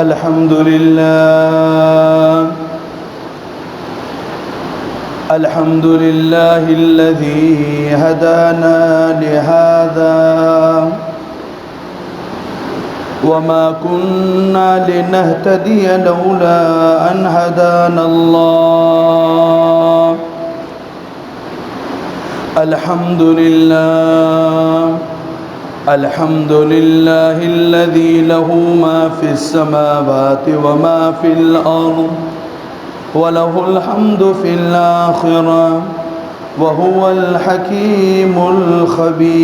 الحمد لله الذي هدانا لهذا وما كنا لنهتدي لولا أن هدانا الله. الحمد لله الذي له ما في السماوات وما في الأرض وله الحمد في الآخرة وهو الحكيم الخبير.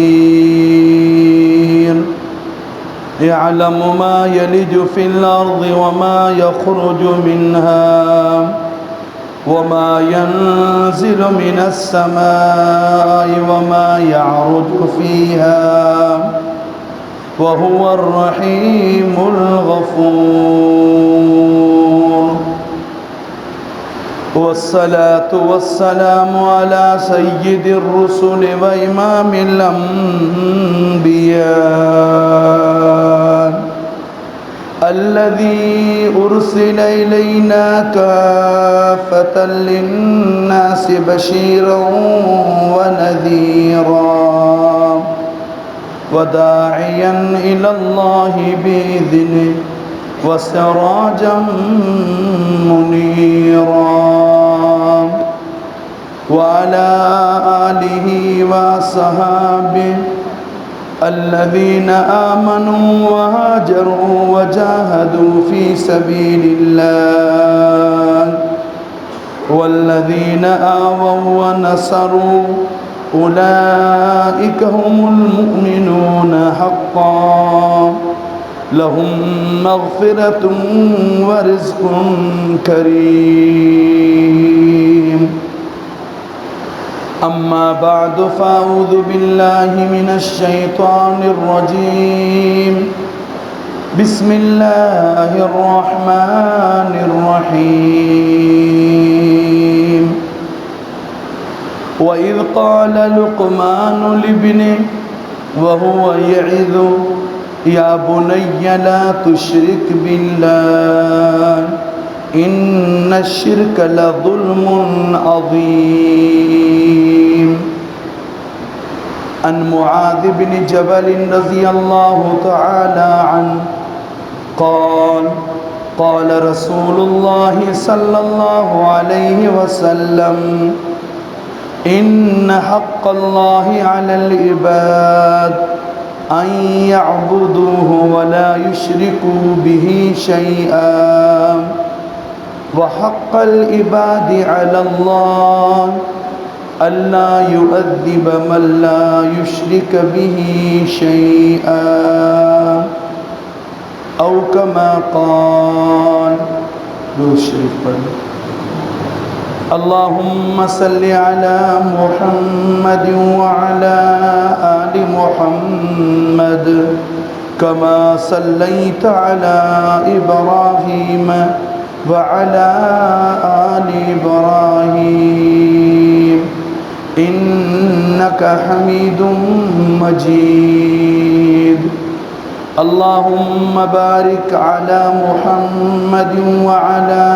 يعلم ما يلج في الأرض وما يخرج منها وما ينزل من السماء وما يعرج فيها وهو الرحيم الغفور. والصلاة والسلام على سيد الرسل وإمام الأنبياء الذي أرسل إلينا كافة للناس بشيرا ونذيرا وداعيا إلى الله بإذنه وسراجا منيرا وعلى آله وصحبه الذين آمنوا وهاجروا وجاهدوا في سبيل الله والذين آووا ونصروا أولئك هم المؤمنون حقا لهم مغفرة ورزق كريم. أما بعد فأعوذ بالله من الشيطان الرجيم. بسم الله الرحمن الرحيم. وإذ قال لقمان لابنه وهو يعظه يا بني لا تشرك بالله إن الشرك لظلم عظيم. عن معاذ بن جبل رضي الله تعالى عنه قال رسول الله صلى الله عليه وسلم إن حق الله على العباد أن يعبدوه ولا يشركوا به شيئا وحق العباد على الله ألا يؤذب من لا يشرك به شيئا أو كما قال. اللهم صل على محمد وعلى آل محمد كما صليت على إبراهيم وعلى آل إبراهيم إنك حميد مجيد. اللهم بارك على محمد وعلى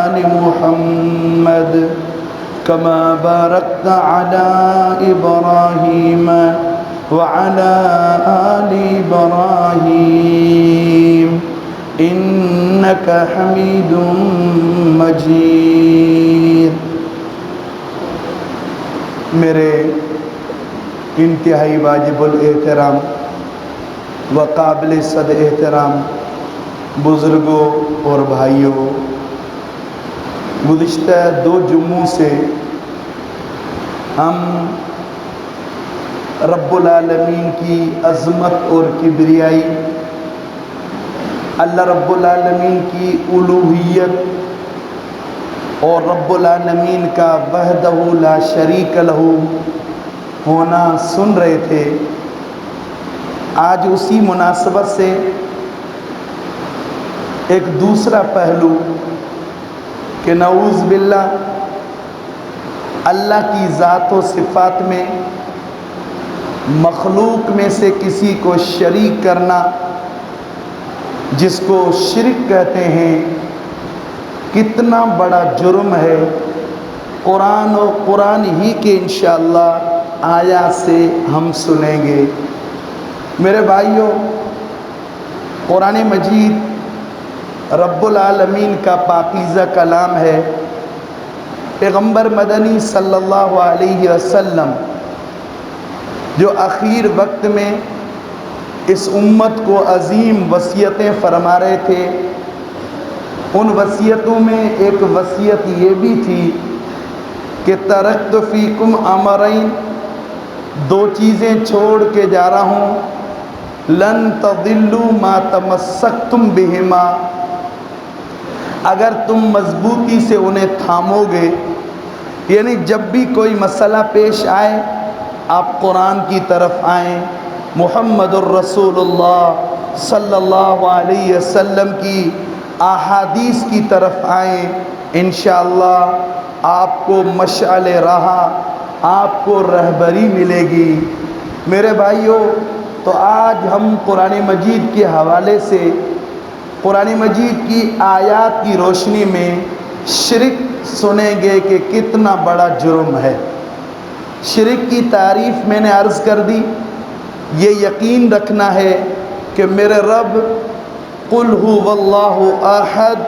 آل محمد كما باركت على إبراهيم وعلى آل إبراهيم إنك حميد مجيد. میرے انتہائی واجب الاحترام و قابل صد احترام بزرگوں اور بھائیوں، گزشتہ 2 جمعوں سے ہم رب العالمین کی عظمت اور کبریائی، اللہ رب العالمین کی الوہیت اور رب العالمین کا وحدہ لا شریک لہ ہونا سن رہے تھے. آج اسی مناسبت سے ایک دوسرا پہلو کہ نعوذ باللہ اللہ کی ذات و صفات میں مخلوق میں سے کسی کو شریک کرنا جس کو شرک کہتے ہیں، کتنا بڑا جرم ہے، قرآن و قرآن ہی کے انشاءاللہ آیات سے ہم سنیں گے۔ میرے بھائیوں، قرآن مجید رب العالمین کا پاکیزہ کلام ہے۔ پیغمبر مدنی صلی اللہ علیہ وسلم جو اخیر وقت میں اس امت کو عظیم وصیتیں فرما رہے تھے، ان وصیتوں میں ایک وصیت یہ بھی تھی کہ ترکت فیکم امرین، دو چیزیں چھوڑ کے جا رہا ہوں، لن تضلوا ما تمسکتم بہما، اگر تم مضبوطی سے انہیں تھامو گے، یعنی جب بھی کوئی مسئلہ پیش آئے آپ قرآن کی طرف آئیں، محمد الرسول اللہ صلی اللہ علیہ وسلم کی احادیث کی طرف آئیں، انشاءاللہ آپ کو مشعل راہ، آپ کو رہبری ملے گی۔ میرے بھائیوں، تو آج ہم قرآن مجید کے حوالے سے قرآن مجید کی آیات کی روشنی میں شرک سنیں گے کہ کتنا بڑا جرم ہے۔ شرک کی تعریف میں نے عرض کر دی، یہ یقین رکھنا ہے کہ میرے رب قل هو اللہ احد،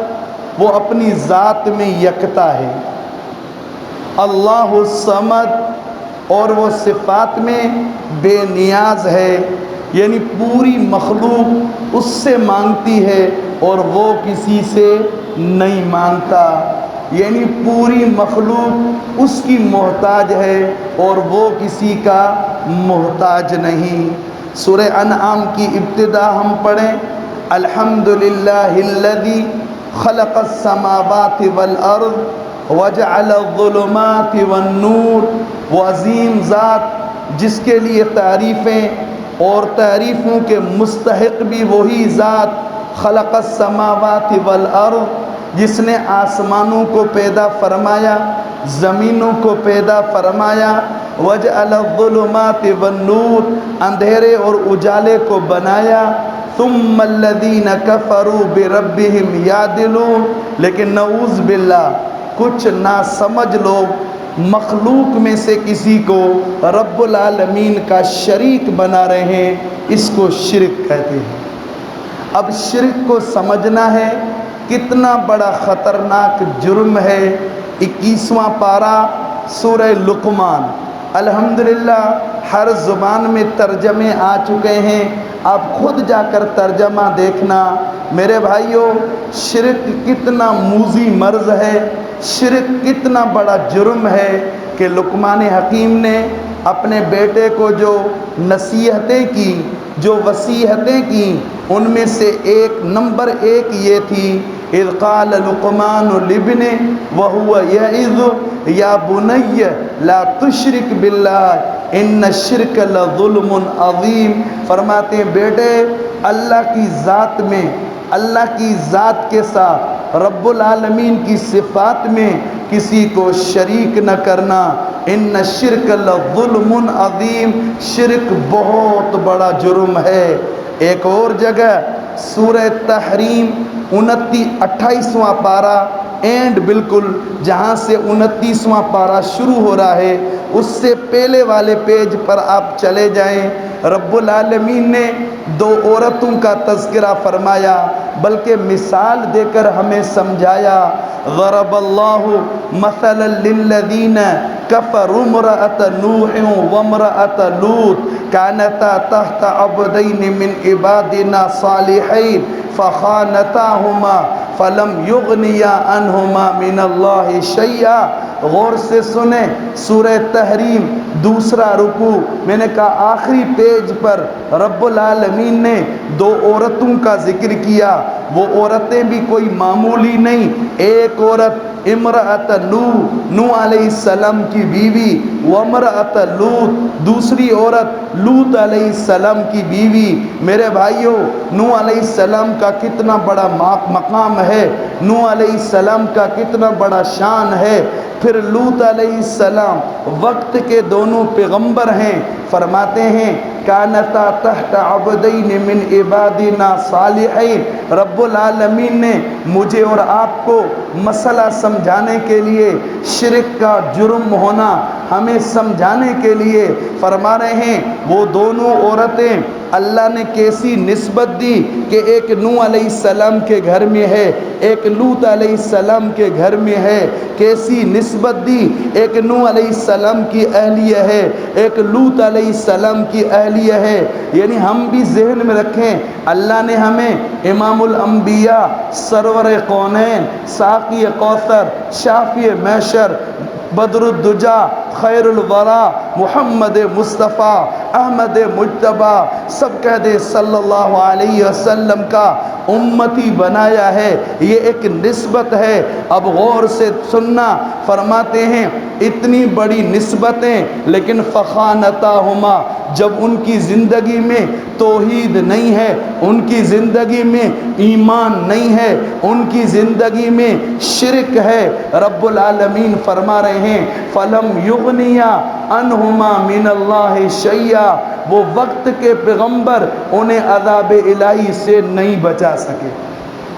وہ اپنی ذات میں یکتا ہے، اللہ الصمد، اور وہ صفات میں بے نیاز ہے، یعنی پوری مخلوق اس سے مانگتی ہے اور وہ کسی سے نہیں مانگتا، یعنی پوری مخلوق اس کی محتاج ہے اور وہ کسی کا محتاج نہیں۔ سورہ انعام کی ابتدا ہم پڑھیں، الحمدللہ الذی خلق السماوات والارض وجعل الظلمات والنور، وہ عظیم ذات جس کے لیے تعریفیں اور تعریفوں کے مستحق بھی وہی ذات، خلق السماوات والارض، جس نے آسمانوں کو پیدا فرمایا، زمینوں کو پیدا فرمایا، وجعل الظلمات والنور، اندھیرے اور اجالے کو بنایا، ثم الذین کفروا بربہم یعدلون، لیکن نعوذ باللہ کچھ ناسمجھ لوگ مخلوق میں سے کسی کو رب العالمین کا شریک بنا رہے ہیں، اس کو شرک کہتے ہیں۔ اب شرک کو سمجھنا ہے کتنا بڑا خطرناک جرم ہے۔ 21واں پارہ سورہ لقمان، الحمدللہ ہر زبان میں ترجمے آ چکے ہیں، آپ خود جا کر ترجمہ دیکھنا۔ میرے بھائیوں، شرک کتنا موذی مرض ہے، شرک کتنا بڑا جرم ہے کہ لقمان حکیم نے اپنے بیٹے کو جو نصیحتیں کی، جو وصیحتیں کی، ان میں سے نمبر 1 یہ تھی، اذ قال لقمان لابنہ وہو یعظ یا بنی لا تشرک باللہ ان الشرک لظلم عظیم، فرماتے ہیں بیٹے اللہ کی ذات میں، اللہ کی ذات کے ساتھ رب العالمین کی صفات میں کسی کو شریک نہ کرنا، ان الشرک لظلم عظیم، شرک بہت بڑا جرم ہے۔ ایک اور جگہ سورہ تحریم 28واں پارہ، اینڈ بالکل جہاں سے 29واں پارہ شروع ہو رہا ہے اس سے پہلے والے پیج پر آپ چلے جائیں، رب العالمین نے 2 عورتوں کا تذکرہ فرمایا، بلکہ مثال دے کر ہمیں سمجھایا، ضرب اللہ مثلا للذین کفروا امرأۃ نوح وامرأۃ لوط كانتا تحت عبدین من عبادنا صالحین فخانتاہما فلم یغنیا عنہما من اللہ شیئا۔ غور سے سنیں، سورہ تحریم 2 رکوع، میں نے کہا آخری پیج پر رب العالمین نے 2 عورتوں کا ذکر کیا، وہ عورتیں بھی کوئی معمولی نہیں، ایک عورت امرأۃ نوح علیہ السلام کی بیوی، وامرأۃ لوط، دوسری عورت لوط علیہ السلام کی بیوی۔ میرے بھائیوں، نوح علیہ السلام کا کتنا بڑا مقام ہے، نوح علیہ السلام کا کتنا بڑا شان ہے، پھر لوط علیہ السلام وقت کے دونوں پیغمبر ہیں، فرماتے ہیں کانتا تحت عبدین من عبادنا صالحین۔ رب العالمین نے مجھے اور آپ کو مسئلہ سمجھانے کے لیے، شرک کا جرم ہونا ہمیں سمجھانے کے لیے فرما رہے ہیں، وہ دونوں عورتیں اللہ نے کیسی نسبت دی کہ ایک نوح علیہ السلام کے گھر میں ہے، ایک لوط علیہ السلام کے گھر میں ہے۔ کیسی نسبت دی، ایک نوح علیہ السلام کی اہلیہ ہے، ایک لوط علیہ السلام کی اہلیہ ہے۔ یعنی ہم بھی ذہن میں رکھیں، اللہ نے ہمیں امام الانبیاء، سرور کونین، ساقی کوثر، شافی محشر، بدر الدجا، خیر الورا، محمد مصطفیٰ، احمد مجتبیٰ، سب کہہ دے صلی اللہ علیہ وسلم کا امتی بنایا ہے۔ یہ ایک نسبت ہے۔ اب غور سے سننا، فرماتے ہیں اتنی بڑی نسبتیں لیکن فخانتاہما، جب ان کی زندگی میں توحید نہیں ہے، ان کی زندگی میں ایمان نہیں ہے، ان کی زندگی میں شرک ہے، رب العالمین فرما رہے ہیں فَلَمْ يُغْنِيَا عَنْهُمَا مِنَ اللَّهِ شَيْئًا، وہ وقت کے پیغمبر انہیں عذاب الہی سے نہیں بچا سکے۔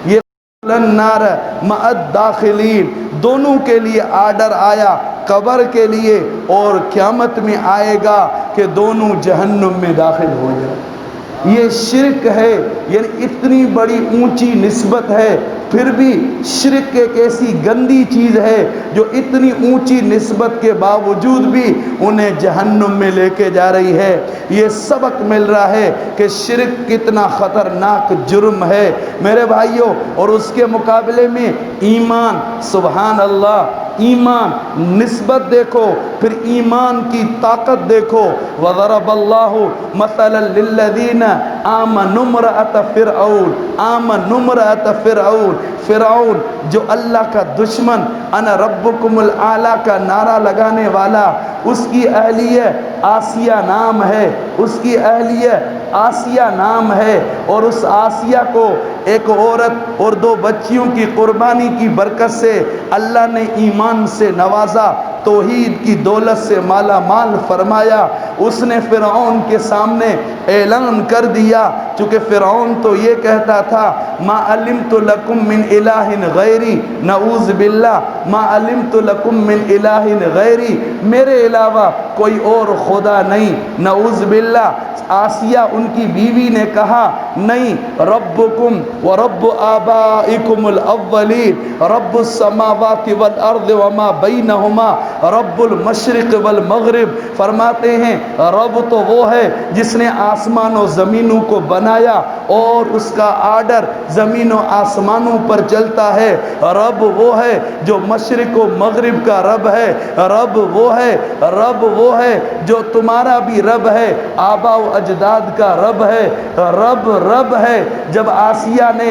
یہ النار مع الداخلین، دونوں کے لیے آرڈر آیا، قبر کے لیے اور قیامت میں آئے گا کہ دونوں جہنم میں داخل ہو جائیں۔ یہ شرک ہے، یعنی اتنی بڑی اونچی نسبت ہے، پھر بھی شرک ایک ایسی گندی چیز ہے جو اتنی اونچی نسبت کے باوجود بھی انہیں جہنم میں لے کے جا رہی ہے۔ یہ سبق مل رہا ہے کہ شرک کتنا خطرناک جرم ہے میرے بھائیوں، اور اس کے مقابلے میں ایمان، سبحان اللہ، ایمان نسبت دیکھو، پھر ایمان کی طاقت دیکھو۔ وَضَرَبَ اللَّهُ مَثَلًا لِلَّذِينَ آمَنُوا امْرَأَتَ فِرْعَوْنَ، آمَنُوا امْرَأَتَ فِرْعَوْنَ، فرعون جو اللہ کا دشمن، انا ربکم الاعلیٰ کا نعرہ لگانے والا، اس کی اہلیہ آسیہ نام ہے، اس کی اہلیہ آسیہ نام ہے، اور اس آسیہ کو ایک عورت اور 2 بچیوں کی قربانی کی برکت سے اللہ نے ایمان سے نوازا، توحید کی دولت سے مالا مال فرمایا۔ اس نے فرعون کے سامنے اعلان کر دیا، چونکہ فرعون تو یہ کہتا تھا ما علمت لکم من الہ غیری، نعوذ باللہ، ما علمت لکم من الہ غیری، میرے علاوہ کوئی اور خدا نہیں، نعوذ باللہ۔ آسیہ ان کی بیوی نے کہا نہیں، ربکم و رب آبائکم الاولین، رب السماوات والارض وما بینہما، رب المشرق والمغرب، فرماتے ہیں رب تو وہ ہے جس نے آسمان و زمینوں کو بنایا اور اس کا آرڈر زمین و آسمانوں پر چلتا ہے، رب وہ ہے جو مشرق و مغرب کا رب ہے، رب وہ ہے، رب وہ ہے جو تمہارا بھی رب ہے، آبا و اجداد کا رب ہے، رب ہے۔ جب آسیہ نے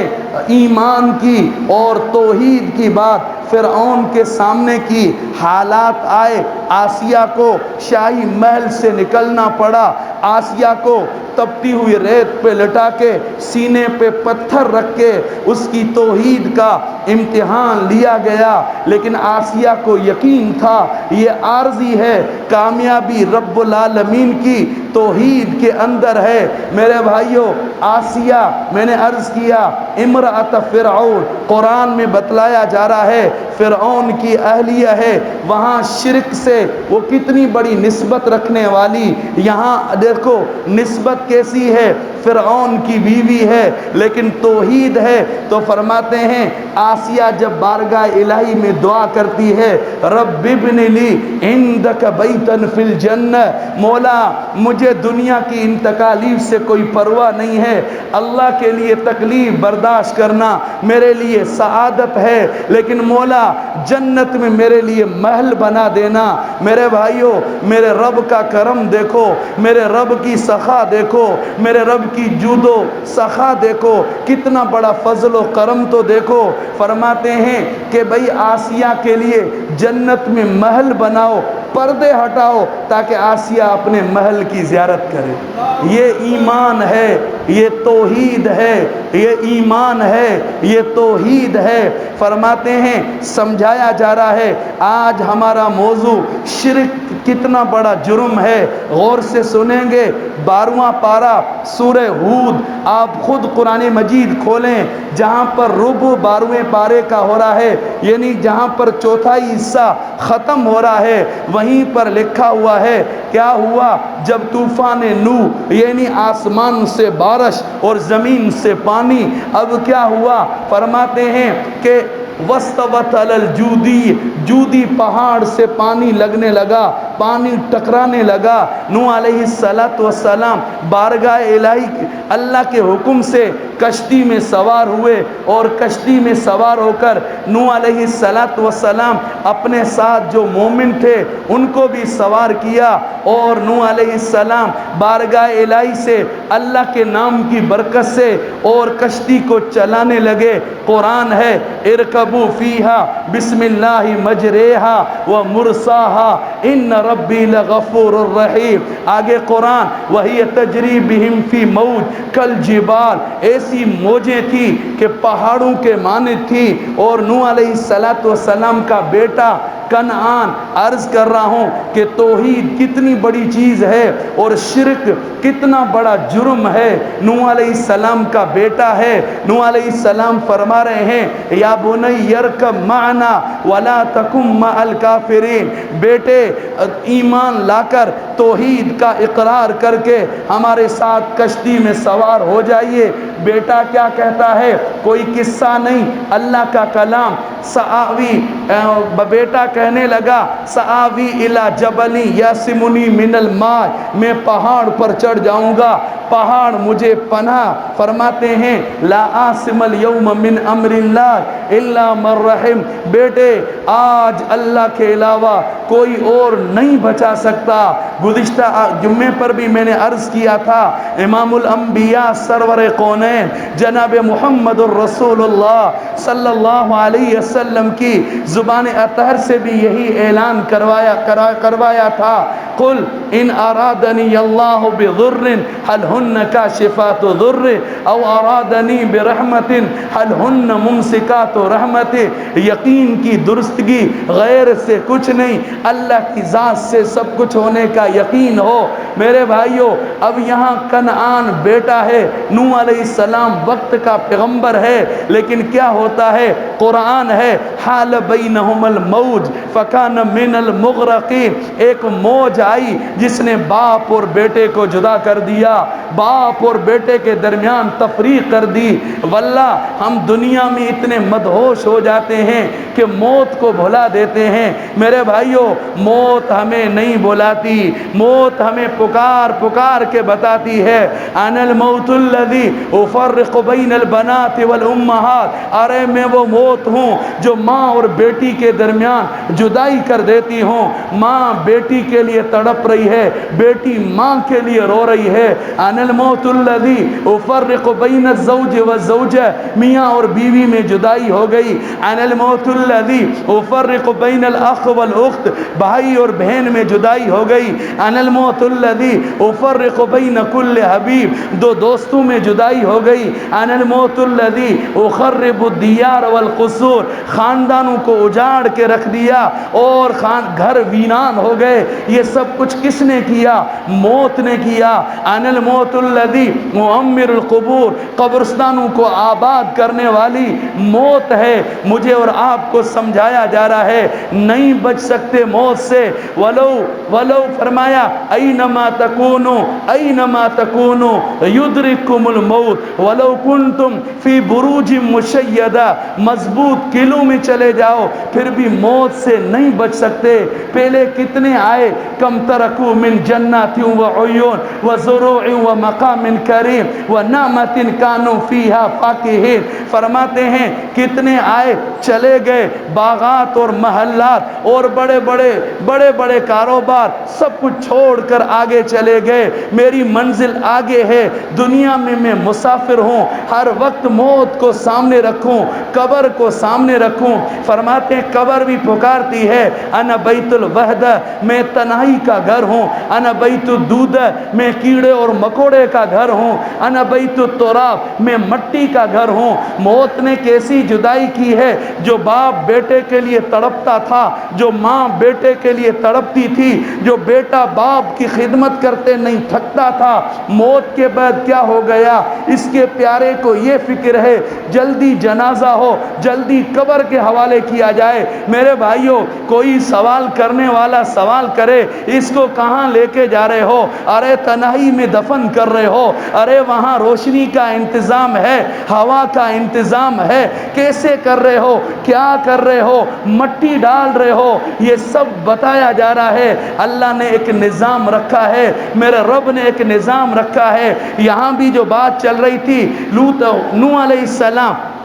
ایمان کی اور توحید کی بات فرعون کے سامنے کی، حالات آئے، آسیہ کو شاہی محل سے نکلنا پڑا، آسیہ کو تپتی ہوئی ریت پہ لٹا کے سینے پہ پتھر رکھ کے اس کی توحید کا امتحان لیا گیا، لیکن آسیہ کو یقین تھا یہ عارضی ہے، کامیابی رب العالمین کی توحید کے اندر ہے۔ میرے بھائیوں، آسیہ میں نے عرض کیا امرأت فرعون، قرآن میں بتلایا جا رہا ہے فرعون کی اہلیہ ہے، وہاں شرک سے وہ کتنی بڑی نسبت رکھنے والی، یہاں دیکھو نسبت کیسی ہے، فرعون کی بیوی ہے لیکن توحید ہے، تو فرماتے ہیں آسیہ جب بارگاہ الہی میں دعا کرتی ہے رب ابن لی عندک بیتا فی الجنہ، مولا مجھے دنیا کی ان تکالیف سے کوئی پرواہ نہیں ہے، اللہ کے لیے تکلیف برداشت کرنا میرے لیے سعادت ہے، لیکن مولا جنت میں میرے لیے محل بنا دینا۔ میرے بھائیوں، میرے رب کا کرم دیکھو، میرے رب کی سخا دیکھو، میرے رب کی جود و سخا دیکھو، کتنا بڑا فضل و کرم تو دیکھو۔ فرماتے ہیں کہ بھئی آسیہ کے لیے جنت میں محل بناؤ، پردے ہٹاؤ تاکہ آسیہ اپنے محل کی زیارت کرے۔ یہ ایمان ہے، یہ توحید ہے، یہ ایمان ہے، یہ توحید ہے۔ فرماتے ہیں سمجھایا جا رہا ہے آج ہمارا موضوع شرک کتنا بڑا جرم ہے۔ غور سے سنیں گے 12واں پارہ سورہ ہود، آپ خود قرآن مجید کھولیں، جہاں پر ربع 12ویں پارے کا ہو رہا ہے، یعنی جہاں پر چوتھائی حصہ ختم ہو رہا ہے، وہیں پر لکھا ہوا ہے کیا ہوا جب طوفان نوح یعنی آسمان سے بارش اور زمین سے پانی، اب کیا ہوا؟ فرماتے ہیں کہ وَاسْتَوَتْ عَلَى الْجُودِيِّ، جودی پہاڑ سے پانی لگنے لگا، پانی ٹکرانے لگا۔ نوح علیہ السلام بارگاہ الہی اللہ کے حکم سے کشتی میں سوار ہوئے، اور کشتی میں سوار ہو کر نوح علیہ السلام اپنے ساتھ جو مومن تھے ان کو بھی سوار کیا، اور نوح علیہ السلام بارگاہ الہی سے اللہ کے نام کی برکت سے اور کشتی کو چلانے لگے۔ قرآن ہے ارکبوا فیہا بسم اللہ مجریہا ومرساہا ان ربی لغفور الرحیم۔ آگے قرآن وہی تجری بہم فی موج کالجبال، ایسی موجیں تھی کہ پہاڑوں کے مانند تھی، اور نوح علیہ السلام کا بیٹا کنعان، عرض کر رہا ہوں کہ توحید کتنی بڑی چیز ہے اور شرک کتنا بڑا جرم ہے۔ نوح علیہ السلام کا بیٹا ہے، نوح علیہ السلام فرما رہے ہیں یا بنی ارکب معنا ولا تکن مع الکافرین، بیٹے ایمان لا کر توحید کا اقرار کر کے ہمارے ساتھ کشتی میں سوار ہو جائیے۔ بیٹا کیا کہتا ہے؟ کوئی قصہ نہیں، اللہ کا کلام۔ سآوی، بیٹا کہنے لگا سآوی الی جبل یعصمنی من الماء، میں پہاڑ پر چڑھ جاؤں گا، پہاڑ مجھے پناہ۔ فرماتے ہیں لا عاصم اليوم من امر اللہ الا من رحم، بیٹے آج اللہ کے علاوہ کوئی اور نہیں بچا سکتا۔ گزشتہ جمعے پر بھی میں نے عرض کیا تھا امام الانبیاء سرور کونین جناب محمد الرسول اللہ صلی اللہ علیہ وسلم کی زبان اطہر سے بھی یہی اعلان کروایا تھا قل ان ارادنی اللہ بضر هل هن کاشفات ضر او ارادنی برحمت هل هن ممسکات رحمت۔ یقین کی درستگی غیر سے کچھ نہیں، اللہ کی ذات سے سب کچھ ہونے کا یقین ہو۔ میرے بھائیوں اب یہاں کنعان بیٹا ہے، نوح علیہ السلام وقت کا پیغمبر ہے، لیکن کیا ہوتا ہے؟ قرآن ہے حال بینہم الموج فکان من المغرقین، ایک موج آئی جس نے باپ اور بیٹے کو جدا کر دیا، باپ اور بیٹے کے درمیان تفریق کر دی۔ واللہ ہم دنیا میں اتنے مدہوش ہو جاتے ہیں کہ موت کو بھلا دیتے ہیں۔ میرے بھائیوں موت ہمیں نہیں بلاتی، موت ہمیں پکار پکار کے بتاتی ہے انا الموت الذی افرق بین البنات والامہات، ارے میں وہ موت ہوں جو ماں اور بیٹی کے درمیان جدائی کر دیتی ہوں۔ ماں بیٹی کے لیے تڑپ رہی ہے، بیٹی ماں کے لیے رو رہی ہے۔ انا الموت الذی افرق بین الزوج والزوجہ، میاں اور بیوی میں جدائی ہو گئی۔ انا الموت الذی افرق بین الاخ والاخت، بھائی اور بہن میں جدائی ہو گئی۔ انا الموت الذی افرق بین کل حبیب، دو دوستوں میں جدائی ہو گئی۔ انا الموت الذی اخرب الدیار والقصور، خاندانوں کو اجاڑ کے رکھ دیا اور گھر ویران ہو گئے۔ یہ سب کچھ کس نے کیا؟ موت نے کیا۔ انا الموت الذی معمر القبور، قبرستانوں کو آباد کرنے والی موت ہے۔ مجھے اور آپ کو سمجھایا جا رہا ہے نہیں بچ سکتے موت سے۔ ولو فرمایا اینما تکونوا اینما تکونوا یدرککم الموت ولو کنتم فی بروج مشیدہ، مضبوط قلعوں میں چلے جاؤ پھر بھی موت سے نہیں بچ سکتے۔ پہلے کتنے آئے کم ترکو من جنات وعیون وزروع ومقام کریم ونعمت کانوا فیہا فاکہین، فرماتے ہیں کتنے آئے چلے گئے، باغات اور محلات اور بڑے بڑے کاروبار سب کچھ چھوڑ کر آگے چلے گئے۔ میری منزل آگے ہے، دنیا میں میں مسافر ہوں، ہر وقت موت کو سامنے رکھوں، قبر کو سامنے رکھوں۔ فرماتے ہیں قبر بھی پکارتی ہے انا بیت الوحدہ، میں تنہائی کا گھر ہوں، انا بیت الدودہ، میں کیڑے اور مکوڑے کوڑے کا گھر ہوں، انا بیت التراب، میں مٹی کا گھر ہوں۔ موت نے کیسی جدائی کی ہے، جو باپ بیٹے کے لیے تڑپتا تھا، جو ماں بیٹے کے لیے تڑپتی تھی، جو بیٹا باپ کی خدمت کرتے نہیں تھکتا تھا، موت کے بعد کیا ہو گیا؟ اس کے پیارے کو یہ فکر ہے جلدی جنازہ ہو، جلدی قبر کے حوالے کیا جائے۔ میرے بھائیوں، کوئی سوال کرنے والا سوال کرے، اس کو کہاں لے کے جا رہے ہو؟ ارے تنہائی میں دفن کر رہے ہو، ارے وہاں روشنی کا انتظام ہے، ہوا کا انتظام ہے، کیسے کر رہے ہو، کیا کر رہے ہو، مٹی ڈال رہے ہو، یہ سب بتایا جا رہا ہے۔ اللہ نے ایک نظام رکھا ہے، میرے رب نے ایک نظام رکھا ہے۔ یہاں بھی جو بات چل رہی تھی، نوح علیہ السلام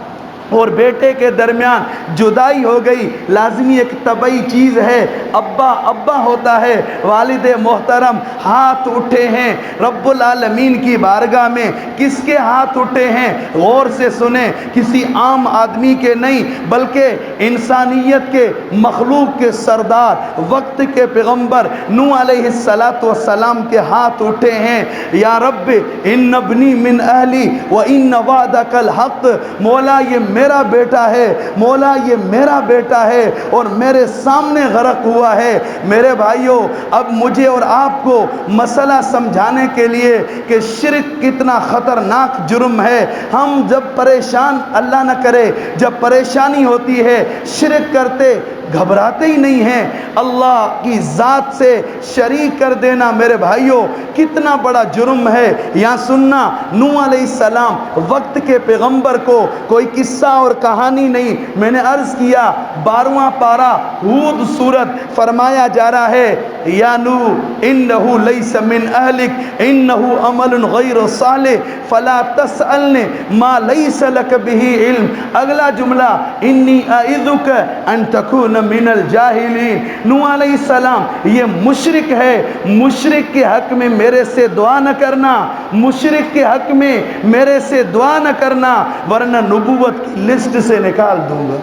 اور بیٹے کے درمیان جدائی ہو گئی، لازمی ایک طبعی چیز ہے، ابا ہوتا ہے، والد محترم ہاتھ اٹھے ہیں رب العالمین کی بارگاہ میں۔ کس کے ہاتھ اٹھے ہیں؟ غور سے سنیں، کسی عام آدمی کے نہیں، بلکہ انسانیت کے، مخلوق کے سردار، وقت کے پیغمبر نوح علیہ السلام کے ہاتھ اٹھے ہیں۔ یا رب ان ابنی من اہلی و ان وعدک الحق، مولا یہ میرا بیٹا ہے، مولا یہ میرا بیٹا ہے اور میرے سامنے غرق ہوا ہے۔ میرے بھائیوں، اب مجھے اور آپ کو مسئلہ سمجھانے کے لیے کہ شرک کتنا خطرناک جرم ہے، ہم جب پریشان، اللہ نہ کرے جب پریشانی ہوتی ہے، شرک کرتے گھبراتے ہی نہیں ہیں۔ اللہ کی ذات سے شریک کر دینا میرے بھائیوں کتنا بڑا جرم ہے۔ یہاں سننا، نوح علیہ السلام وقت کے پیغمبر کو کوئی قصہ اور کہانی نہیں، میں نے عرض کیا 12واں پارہ ہود سورت، فرمایا جا رہا ہے یا نوح انہ لیس من اہلک انہ عمل غیر صالح فلا تسألنی ما لیس لک بہ علم۔ اگلا جملہ انی اعظک ان تکون من الجاہلین۔ نوح علیہ السلام یہ مشرک ہے، مشرک کے حق میں میرے سے دعا نہ کرنا، مشرک کے حق میں میرے سے دعا نہ کرنا، ورنہ نبوت کی لسٹ سے نکال دوں گا۔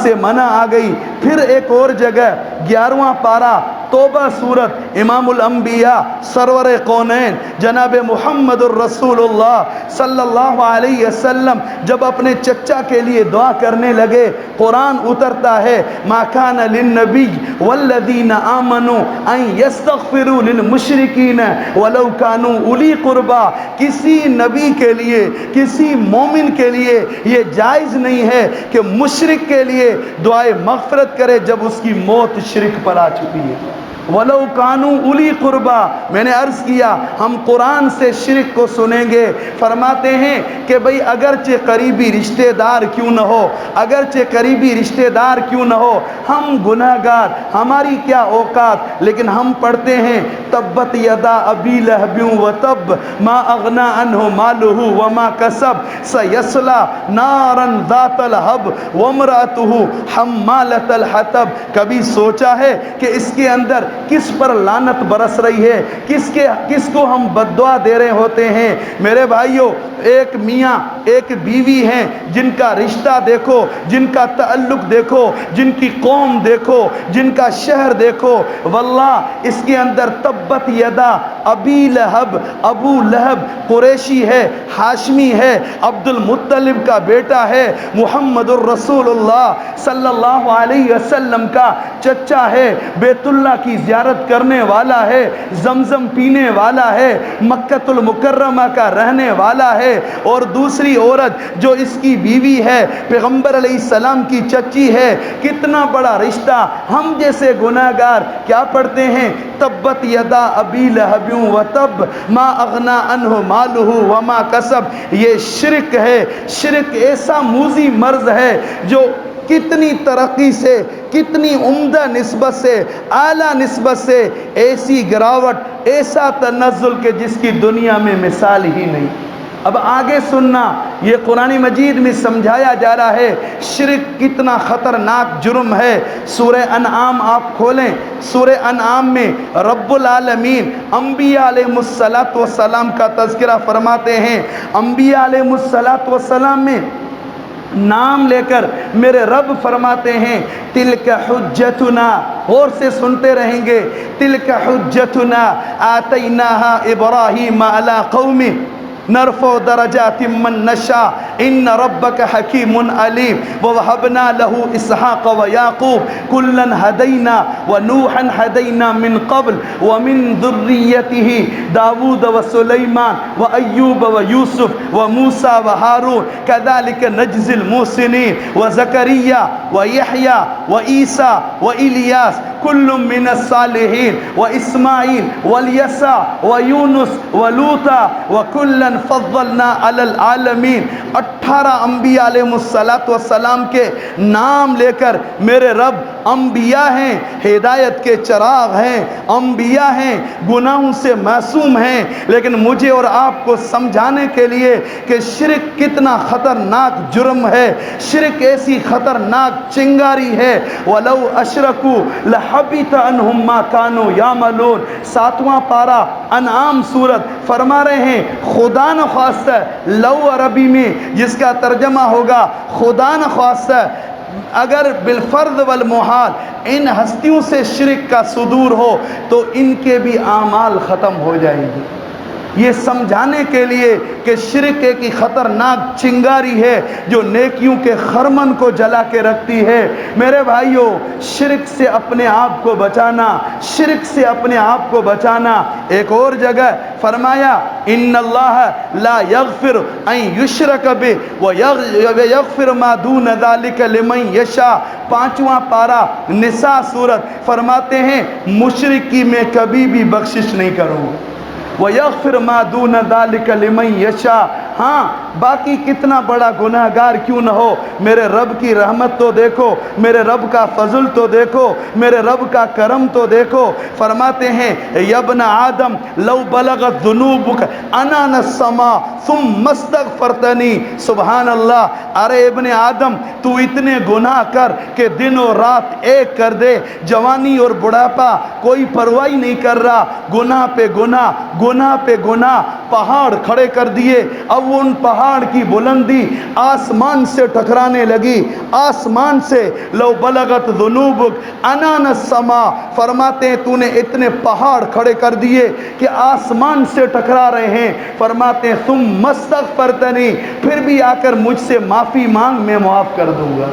سے منع آ گئی۔ پھر ایک اور جگہ 11واں پارہ توبہ سورت، امام الانبیاء سرور کونین جناب محمد الرسول اللہ صلی اللہ علیہ وسلم جب اپنے چچا کے لیے دعا کرنے لگے، قرآن اترتا ہے ما کان للنبی والذین آمنوا ان یستغفروا للمشرکین ولو کانوا اولی قربا۔ کسی نبی کے لیے، کسی مومن کے لیے یہ جائز نہیں ہے کہ مشرک کے لیے دعائے مغفرت کرے جب اس کی موت شرک پر آ چکی ہے۔ ولو کانوا اولی قربا، میں نے عرض کیا ہم قرآن سے شرک کو سنیں گے، فرماتے ہیں کہ بھئی اگرچہ قریبی رشتہ دار کیوں نہ ہو، اگرچہ قریبی رشتہ دار کیوں نہ ہو، ہم گناہگار، ہماری کیا اوقات، لیکن ہم پڑھتے ہیں تبت یدا ابی لہب وتب ما اغنی عنہ مالہ وما کسب سیصلی نارا ذات لہب وامرأتہ حمالۃ الحطب۔ کبھی سوچا ہے کہ اس کے اندر کس پر لعنت برس رہی ہے، کس کو ہم بد دعا دے رہے ہوتے ہیں؟ میرے بھائیوں، ایک میاں ایک بیوی ہیں، جن کا رشتہ دیکھو، جن کا تعلق دیکھو، جن کی قوم دیکھو، جن کا شہر دیکھو، واللہ اس کے اندر تبت یدا ابی لہب، ابو لہب قریشی ہے، ہاشمی ہے، عبد المطلب کا بیٹا ہے، محمد الرسول اللہ صلی اللہ علیہ وسلم کا چچا ہے، بیت اللہ کی زیارت کرنے والا ہے، زمزم پینے والا ہے، مکہ المکرمہ کا رہنے والا ہے، اور دوسری عورت جو اس کی بیوی ہے پیغمبر علیہ السلام کی چچی ہے۔ کتنا بڑا رشتہ! ہم جیسے گناہگار کیا پڑھتے ہیں تبت یدا ابی لہب وتب ما اغنی عنہ مالہ وما کسب۔ یہ شرک ہے، شرک ایسا موذی مرض ہے جو کتنی ترقی سے، کتنی عمدہ نسبت سے، اعلیٰ نسبت سے ایسی گراوٹ، ایسا تنزل کہ جس کی دنیا میں مثال ہی نہیں۔ اب آگے سننا، یہ قرآن مجید میں سمجھایا جا رہا ہے شرک کتنا خطرناک جرم ہے۔ سورہ انعام آپ کھولیں، سورہ انعام میں رب العالمین انبیاء علیہ السلام کا تذکرہ فرماتے ہیں۔ انبیاء علیہ السلام میں نام لے کر میرے رب فرماتے ہیں تلک حجتنا، غور سے سنتے رہیں گے، تلک حجتنا آتیناہا ابراہیم علی قومہ نرفع درجات من نشاء ان ربک حکیم علیم ووہبنا لہ اسحاق ویعقوب کلا ہدینا ونوحا ہدینا من قبل ومن ذریتہ داود وسلیمان وایوب ویوسف وموسیٰ وہارون کذالک نجزی المحسنین وزکریا ویحییٰ وعیسیٰ والیاس کل من الصالحین واسماعیل والیسع ویونس ولوطا وکلا فضلنا علی العالمین۔ 18 انبیاء علیہ السلام کے نام لے کر میرے رب، انبیاء ہیں، ہدایت کے چراغ ہیں، انبیاء ہیں، گناہوں سے معصوم ہیں، لیکن مجھے اور آپ کو سمجھانے کے لیے کہ شرک کتنا خطرناک جرم ہے، شرک ایسی خطرناک چنگاری ہے، وَلَوْ أَشْرَكُوا لَحَبِطَ عَنْهُمْ مَا كَانُوا يَعْمَلُونَ۔ 7واں پارہ انعام سورت فرما رہے ہیں خدا نخواستہ، لو عربی میں جس کا ترجمہ ہوگا خدا نخواستہ اگر بالفرض والمحال ان ہستیوں سے شرک کا صدور ہو تو ان کے بھی اعمال ختم ہو جائیں گے۔ یہ سمجھانے کے لیے کہ شرک ایک خطرناک چنگاری ہے جو نیکیوں کے خرمن کو جلا کے رکھتی ہے۔ میرے بھائیوں، شرک سے اپنے آپ کو بچانا، شرک سے اپنے آپ کو بچانا۔ ایک اور جگہ فرمایا ان اللہ لا یغفر ان یشرک بہ ویغفر ما دون ذلک لمن یشاء۔ 5واں پارہ نساء سورت فرماتے ہیں مشرک کی میں کبھی بھی بخشش نہیں کروں گا، وَيَغْفِرْ مَا دُونَ ذَلِكَ لِمَنْ يَشَاءُ۔ ہاں باقی کتنا بڑا گناہ گار کیوں نہ ہو، میرے رب کی رحمت تو دیکھو، میرے رب کا فضل تو دیکھو، میرے رب کا کرم تو دیکھو۔ فرماتے ہیں یا ابن آدم لو بلغت ذنوبک عنان السماء ثم استغفرتنی۔ سبحان اللہ، ارے ابن آدم تو اتنے گناہ کر کہ دن و رات ایک کر دے، جوانی اور بڑھاپا کوئی پرواہ نہیں کر رہا، گناہ پہ گناہ، گناہ پہ گناہ، پہاڑ کھڑے کر دیے، اب ان پہاڑ کی بلندی آسمان سے ٹکرانے لگی، آسمان سے لو بلغت ذنوبک عنان السماء۔ فرماتے ہیں تو نے اتنے پہاڑ کھڑے کر دیے کہ آسمان سے ٹکرا رہے ہیں۔ فرماتے ہیں ثم استغفرتنی، پھر بھی آ کر مجھ سے معافی مانگ، میں معاف کر دوں گا،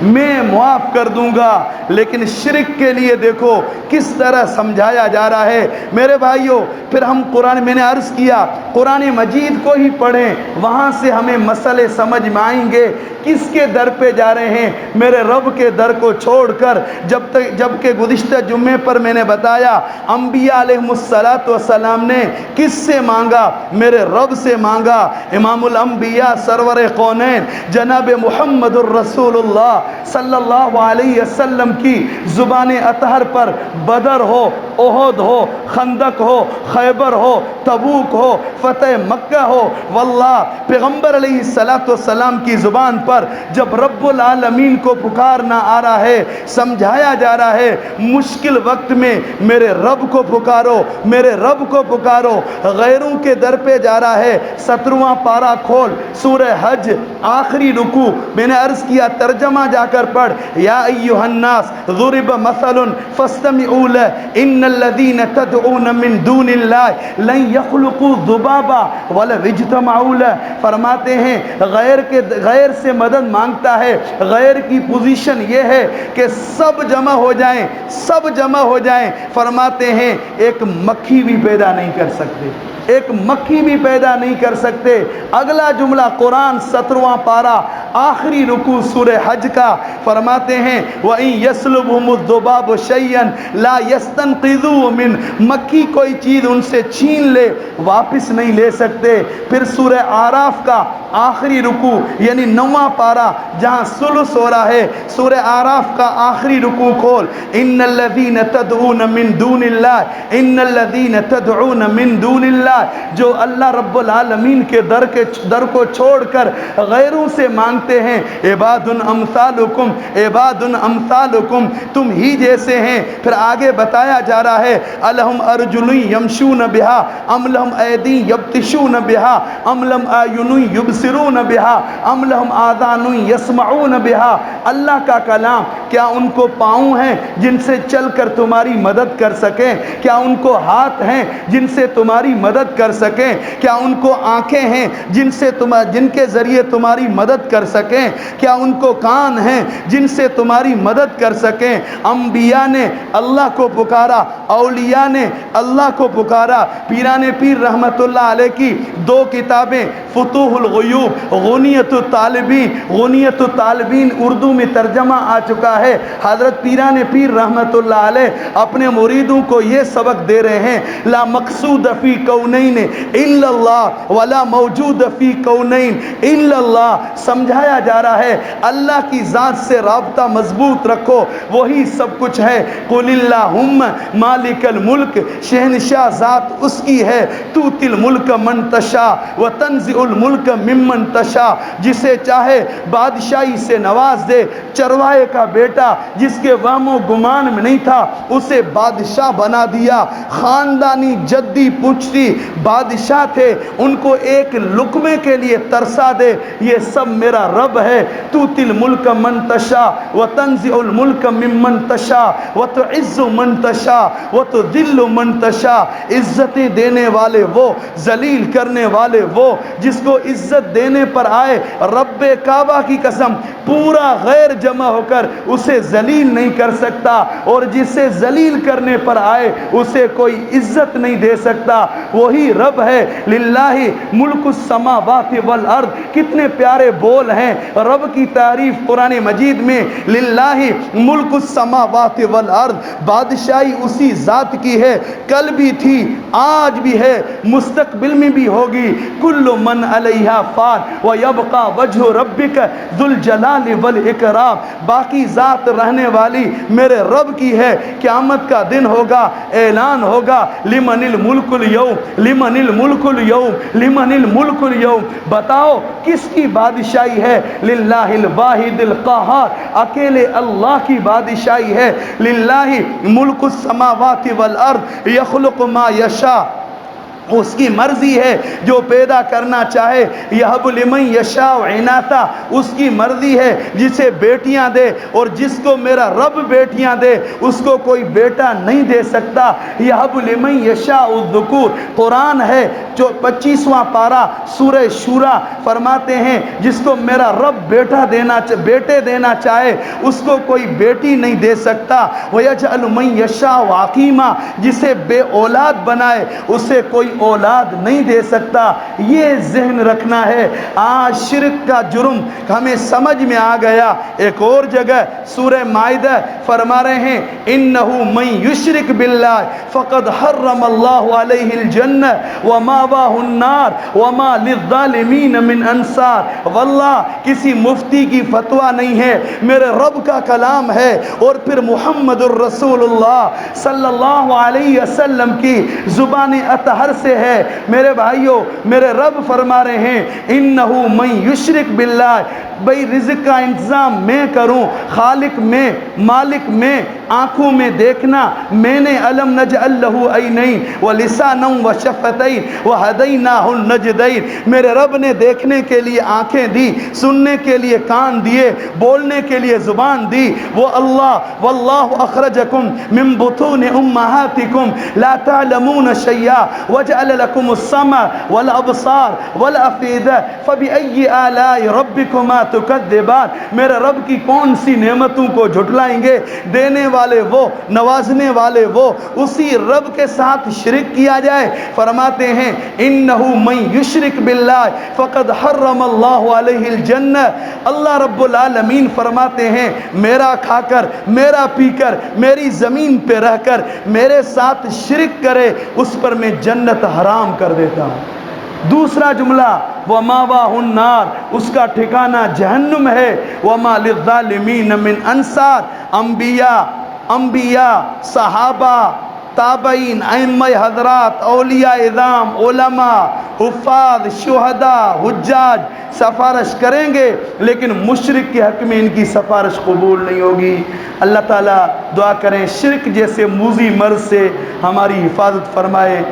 میں معاف کر دوں گا۔ لیکن شرک کے لیے دیکھو کس طرح سمجھایا جا رہا ہے۔ میرے بھائیوں، پھر ہم قرآن، میں نے عرض کیا قرآن مجید کو ہی پڑھیں، وہاں سے ہمیں مسئلے سمجھ میں آئیں گے۔ کس کے در پہ جا رہے ہیں؟ میرے رب کے در کو چھوڑ کر، جبکہ گزشتہ جمعے پر میں نے بتایا انبیاء علیہ السلام نے کس سے مانگا؟ میرے رب سے مانگا۔ امام الانبیاء سرور کونین جناب محمد الرسول اللہ صلی اللہ علیہ وسلم کی زبان اطہر پر بدر ہو، احد ہو، خندق ہو، خیبر ہو، تبوک ہو، فتح مکہ ہو، واللہ پیغمبر علیہ السلام کی زبان پر جب رب العالمین کو پکارنا آ رہا ہے، سمجھایا جا رہا ہے مشکل وقت میں میرے رب کو پکارو، میرے رب کو پکارو، غیروں کے در پہ جا رہا ہے۔ 17واں پارہ کھول، سورہ حج آخری رکوع، میں نے عرض کیا ترجمہ جا کر پڑھ، یا ایھا الناس ضرب مثل فاستمعوا له ان الذين تدعون من دون الله لن يخلقوا ذبابا ولو اجتمعوا له۔ فرماتے ہیں غیر سے مدد مانگتا ہے، غیر کی پوزیشن یہ ہے کہ سب جمع ہو جائیں، سب جمع ہو جائیں، فرماتے ہیں ایک مکھی بھی پیدا نہیں کر سکتے، ایک مکھی بھی پیدا نہیں کر سکتے۔ اگلا جملہ قرآن 17واں پارہ آخری رکوع سورہ حج کا، فرماتے ہیں وَإِن يَسْلُبْهُمُ الذُّبَابُ شَيْئًا لَا يَسْتَنقِذُوهُ مِنْهُ، مکھی کوئی چیز ان سے چھین لے واپس نہیں لے سکتے۔ پھر سورہ اعراف کا آخری رکوع یعنی 9واں پارہ جہاں ثلث ہو رہا ہے، سورہ اعراف کا آخری رکوع کھول، ان الذین تدعون من دون اللہ، ان الذین تدعون من دون اللہ، جو اللہ رب العالمین کے در کو چھوڑ کر غیروں سے مانگتے فرماتے ہیں عباد امثالکم عباد امثالکم، تم ہی جیسے ہیں۔ پھر آگے بتایا جا رہا ہے الہم ارجل یمشون بہا ام لہم ایدی یبطشون بہا ام لہم اعین یبصرون بہا ام لہم آذان یسمعون بہا۔ اللہ کا کلام، کیا ان کو پاؤں ہیں جن سے چل کر تمہاری مدد کر سکیں؟ کیا ان کو ہاتھ ہیں جن سے تمہاری مدد کر سکیں؟ کیا ان کو آنکھیں ہیں جن کے ذریعے تمہاری مدد کر سکیں؟ کیا ان کو کان ہیں جن سے تمہاری مدد کر سکیں؟ انبیاء نے اللہ کو پکارا، اولیاء نے اللہ کو پکارا۔ پیران پیر رحمت اللہ علیہ کی 2 کتابیں فتوح الغیوب، غنیت الطالبین اردو میں ترجمہ آ چکا ہے۔ حضرت پیران پیر رحمت اللہ علیہ اپنے مریدوں کو یہ سبق دے رہے ہیں لا مقصود فی کونین الا اللہ ولا موجود فی کونین الا اللہ۔ سمجھایا جا رہا ہے اللہ کی ذات سے رابطہ مضبوط رکھو، وہی سب کچھ ہے۔ قل اللہم مالک الملک، شہنشاہ ذات اس کی ہے، توتی الملک من تشاء وتنزع الملک ممن تشاء، جسے چاہے بادشاہی سے نواز دے۔ چروائے کا بیٹا جس کے وہم و گمان میں نہیں تھا اسے بادشاہ بنا دیا۔ خاندانی جدی پچھتی بادشاہ تھے، ان کو ایک لقمے کے لیے ترسا دے۔ یہ سب میرا رب ہے۔ توتی الملک من تشاء وتنزع الملک ممن تشاء وتعز من تشاء وتذل من تشاء۔ عزتیں دینے والے وہ، ذلیل کرنے والے وہ۔ جس کو عزت دینے پر آئے رب کعبہ کی قسم پورا غیر جمع ہو کر اسے ذلیل نہیں کر سکتا، اور جسے ذلیل کرنے پر آئے اسے کوئی عزت نہیں دے سکتا۔ وہی رب ہے۔ للہ ملک السماوات والارض، کتنے پیارے بول ہیں رب کی تعریف قرآن مجید میں۔ للہ ملک السماوات والارض، بادشاہی اسی ذات کی ہے، کل بھی تھی، آج بھی ہے، مستقبل میں بھی ہوگی۔ کل من علیہا فان ویبقى وجہ ربک ذو الجلال والاکرام، باقی ذات رہنے والی میرے رب کی ہے۔ قیامت کا دن ہوگا، اعلان ہوگا لمن الملک اليوم لمن الملک اليوم لمن الملک اليوم، بتاؤ کس کی بادشاہی ہے؟ للہ الواحد القہار، اکیلے اللہ کی بادشاہی ہے۔ للہ ملک السماوات والارض یخلق ما یشاء، اس کی مرضی ہے جو پیدا کرنا چاہے۔ یہب لمن یشاء عناتا، اس کی مرضی ہے جسے بیٹیاں دے، اور جس کو میرا رب بیٹیاں دے اس کو کوئی بیٹا نہیں دے سکتا۔ یہب لمن یشاء الذکور، قرآن ہے جو 25واں پارہ سورہ شورى، فرماتے ہیں جس کو میرا رب بیٹے دینا چاہے اس کو کوئی بیٹی نہیں دے سکتا۔ وَيَجْعَلُ مَن يَشَاءُ عَقِيمًا، جسے بے اولاد بنائے اسے کوئی اولاد نہیں دے سکتا۔ یہ ذہن رکھنا ہے۔ آج شرک کا جرم ہمیں سمجھ میں آ گیا۔ ایک اور جگہ سورہ مائدہ فرما رہے ہیں انہو من یشرک باللہ فقد حرم اللہ علیہ الجنہ وماواہ النار وما للظالمین من انصار۔ واللہ کسی مفتی کی فتویٰ نہیں ہے، میرے رب کا کلام ہے، اور پھر محمد الرسول اللہ صلی اللہ علیہ وسلم کی زبان اطہر سے ہے۔ میرے بھائیوں، میرے رب فرما رہے ہیں انہو من یشرک باللہ، بھئی رزق کا انتظام میں کروں، خالق میں، مالک میں، آنکھوں میں دیکھنا میں نے، علم نجعل لہ عینین ولسانا وشفتین وہدیناہ النجدین، میرے رب نے دیکھنے کے لیے آنکھیں دی، سننے کے لیے کان دیے، بولنے کے لیے زبان دی۔ وہ اللہ واللہ اخرجکم من بطون امہاتکم لا تعلمون شیئا وجعل لکم السمع والابصار والافئدہ فبأی آلاء ربکما تکذبان۔ میرے رب کی کون سی نعمتوں کو جھٹلائیں گے؟ دینے والے وہ، نوازنے والے وہ، اسی رب کے ساتھ شرک کیا جائے۔ فرماتے ہیں انہو من یشرک باللہ فقد حرم اللہ علیہ الجنہ۔ اللہ رب العالمین فرماتے ہیں میرا کھا کر، میرا پی کر، میری زمین پہ رہ کر میرے ساتھ شرک کرے اس پر میں جنت حرام کر دیتا ہوں۔ دوسرا جملہ وَمَاوَاهُ النَّارُ، اس کا ٹھکانہ جہنم ہے۔ وَمَا لِلظَّالِمِينَ مِنْ أَنصَارٍ، انبیاء، صحابہ، تابعین، ائمہ حضرات، اولیاء اعظام، علماء، حفاظ، شہداء، حجاج سفارش کریں گے، لیکن مشرک کے حق میں ان کی سفارش قبول نہیں ہوگی۔ اللہ تعالیٰ دعا کریں شرک جیسے موذی مرض سے ہماری حفاظت فرمائے۔